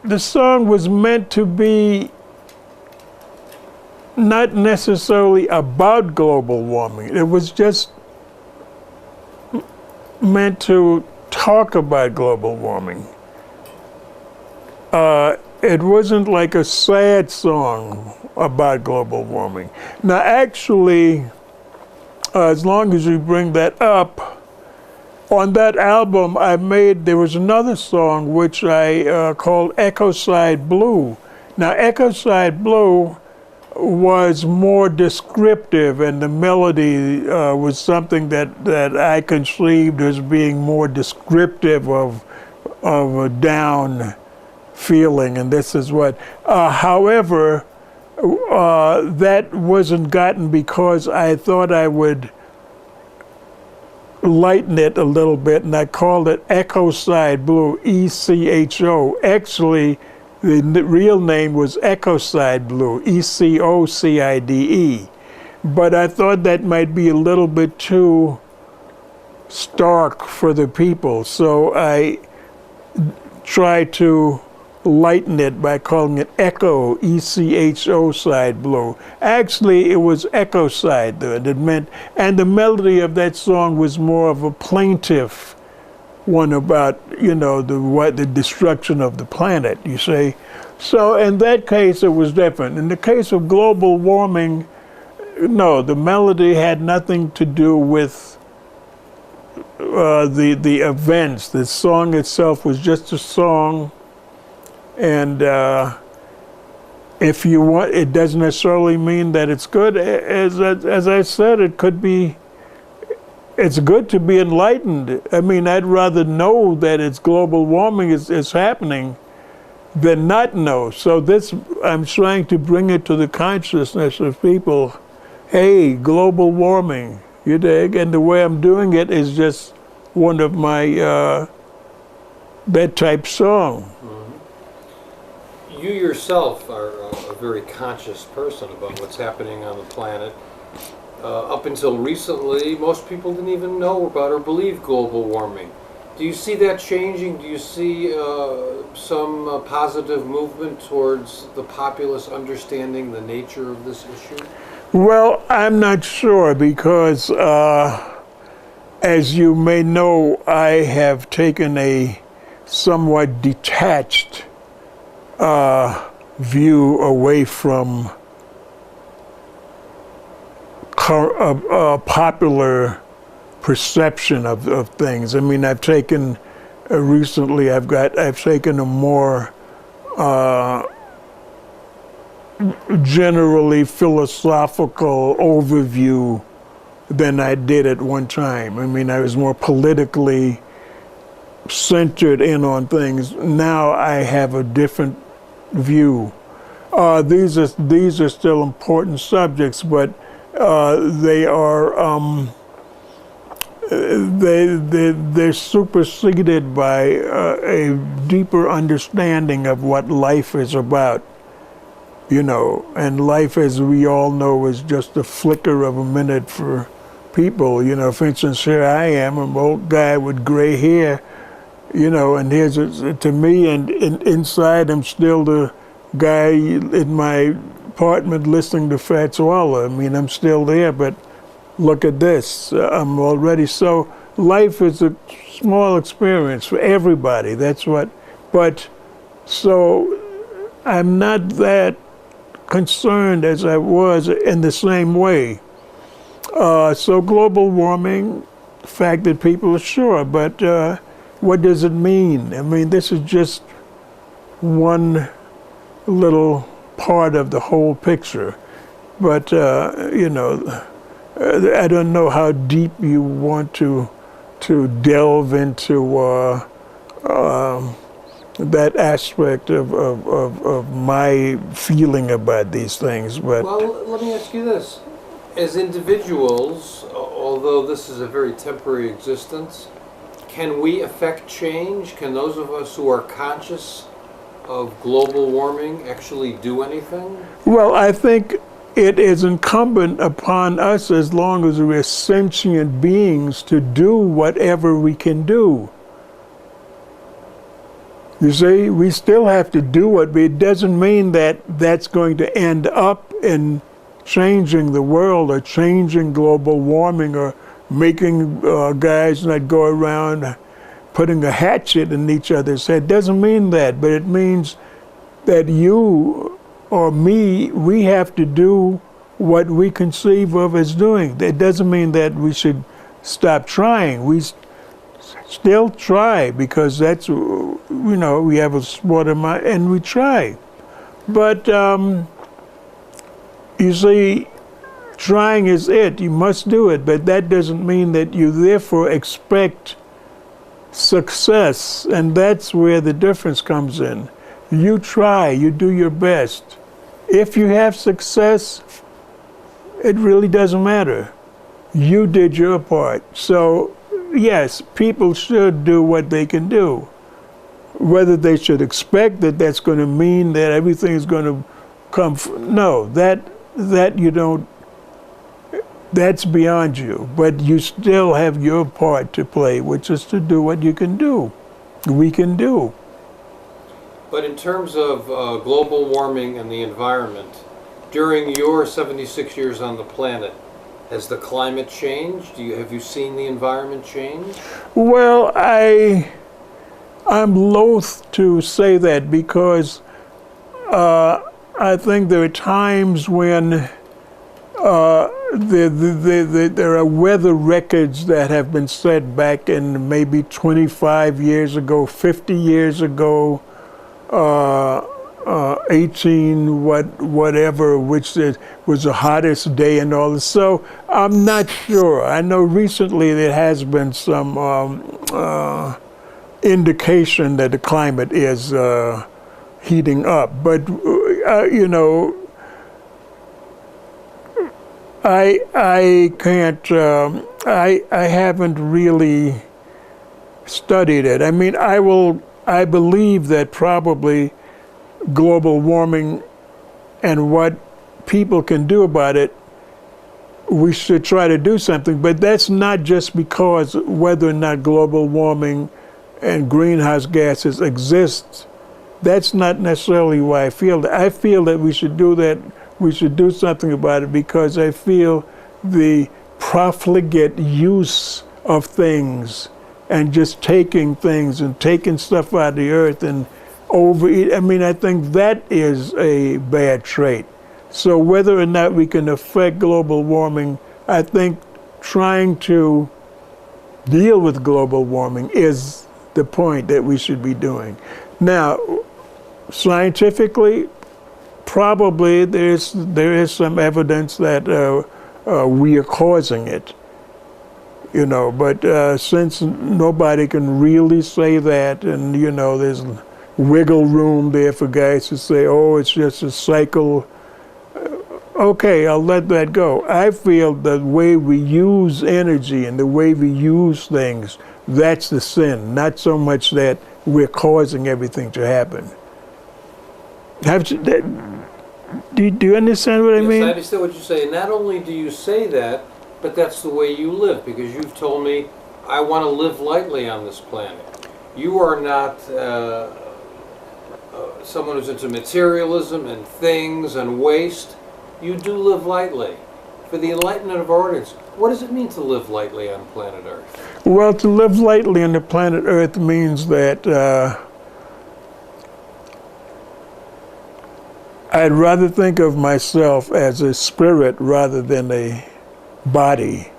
The song was meant to be not necessarily about global warming. It was just meant to talk about global warming. It wasn't like a sad song about global warming. Now, actually, as long as you bring that up, on that album there was another song which I called Echo Side Blue. Now, Echo Side Blue was more descriptive, and the melody was something that I conceived as being more descriptive of a down feeling, and this is what. However, that wasn't gotten because I thought I would lighten it a little bit, and I called it Echo Side Blue, E-C-H-O. Actually, the real name was Echo Side Blue, E-C-O-C-I-D-E. But I thought that might be a little bit too stark for the people, so I tried to lighten it by calling it Echo, E-C-H-O Side Blue. Actually, it was Echo Side that it meant, and the melody of that song was more of a plaintive one about, the destruction of the planet, you see. So in that case, it was different. In the case of global warming, no, the melody had nothing to do with the events. The song itself was just a song, and if you want, it doesn't necessarily mean that it's good. As I said, it could be. It's good to be enlightened. I mean, I'd rather know that it's global warming is happening than not know. So this, I'm trying to bring it to the consciousness of people. Hey, global warming, you dig? And the way I'm doing it is just one of my that type song. Mm-hmm. You yourself are a very conscious person about what's happening on the planet. Up until recently, most people didn't even know about or believe global warming. Do you see that changing? Do you see some positive movement towards the populace understanding the nature of this issue? Well, I'm not sure because, as you may know, I have taken a somewhat detached view away from popular perception of things. I mean, I've taken recently. I've taken a more generally philosophical overview than I did at one time. I mean, I was more politically centered in on things. Now I have a different view. These are still important subjects, but they are they're superseded by a deeper understanding of what life is about, and life, as we all know, is just a flicker of a minute for people. For instance, here I am, an old guy with gray hair, and here's to me, and inside I'm still the guy in my apartment listening to Fats Waller. I mean, I'm still there, but look at this. I'm already so. Life is a small experience for everybody. That's what. But so I'm not that concerned as I was in the same way. So global warming, the fact that people are sure, but what does it mean? I mean, this is just one little part of the whole picture, but I don't know how deep you want to delve into that aspect of my feeling about these things. But well, let me ask you this: as individuals, although this is a very temporary existence, can we affect change? Can those of us who are conscious of global warming actually do anything? Well, I think it is incumbent upon us, as long as we're sentient beings, to do whatever we can do. You see, we still have to do it, but it doesn't mean that that's going to end up in changing the world or changing global warming or making guys not go around putting a hatchet in each other's head. It doesn't mean that, but it means that you or me, we have to do what we conceive of as doing. It doesn't mean that we should stop trying. We still try because that's, we have a sport of mind and we try. But you see, trying is it. You must do it, but that doesn't mean that you therefore expect success, and that's where the difference comes in. You try, you do your best. If you have success, it really doesn't matter. You did your part. So, yes, people should do what they can do. Whether they should expect that that's going to mean that everything is going to come, no, that you don't, that's beyond you. But you still have your part to play, which is to do what you can do. We can do. But in terms of global warming and the environment, during your 76 years on the planet, has the climate changed? Have you seen the environment change? Well, I'm loath to say that because I think there are times when there are weather records that have been set back in maybe 25 years ago, 50 years ago, 18 whatever, which was the hottest day and all this. So I'm not sure. I know recently there has been some indication that the climate is heating up, but I can't. I haven't really studied it. I mean, I believe that probably global warming and what people can do about it, we should try to do something. But that's not just because whether or not global warming and greenhouse gases exist. That's not necessarily why I feel that. I feel that we should do that. We should do something about it because I feel the profligate use of things and just taking things and taking stuff out of the earth and overeat. I mean, I think that is a bad trait. So whether or not we can affect global warming, I think trying to deal with global warming is the point that we should be doing. Now, scientifically, probably there is some evidence that we are causing it, but since nobody can really say that, and there's wiggle room there for guys to say, oh, it's just a cycle, okay, I'll let that go. I feel the way we use energy and the way we use things, that's the sin, not so much that we're causing everything to happen. Do you understand what I mean? Yes, I understand what you say. Not only do you say that, but that's the way you live, because you've told me, I want to live lightly on this planet. You are not someone who's into materialism and things and waste. You do live lightly. For the enlightenment of our audience, what does it mean to live lightly on planet Earth? Well, to live lightly on the planet Earth means that I'd rather think of myself as a spirit rather than a body.